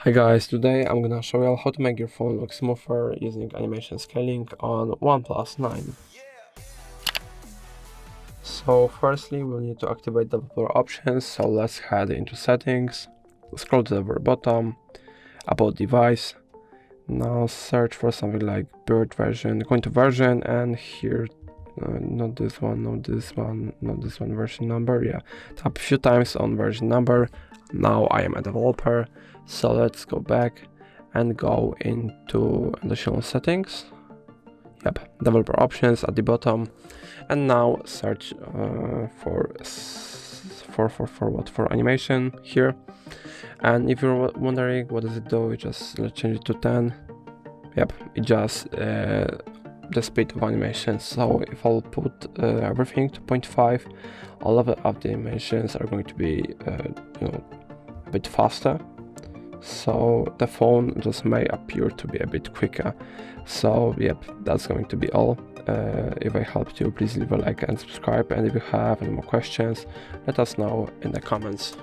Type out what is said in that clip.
Hi guys, today I'm gonna show you how to make your phone look smoother using animation scaling on OnePlus 9. So firstly we'll need to activate developer options, so let's head into settings, scroll to the very bottom, about device, now search for something like bird version, go into version and here, not this one, not this one, not this one, version number, yeah, tap a few times on version number. Now I am a developer, so let's go back and go into additional settings. Yep, developer options at the bottom, and now search for animation here. And if you're wondering what does it do, just let's change it to 10. Yep, it just the speed of animation. So if I'll put everything to 0.5, all of the animations are going to be a bit faster, so the phone just may appear to be a bit quicker. So yep, that's going to be all. If I helped you, please leave a like and subscribe, and if you have any more questions, let us know in the comments.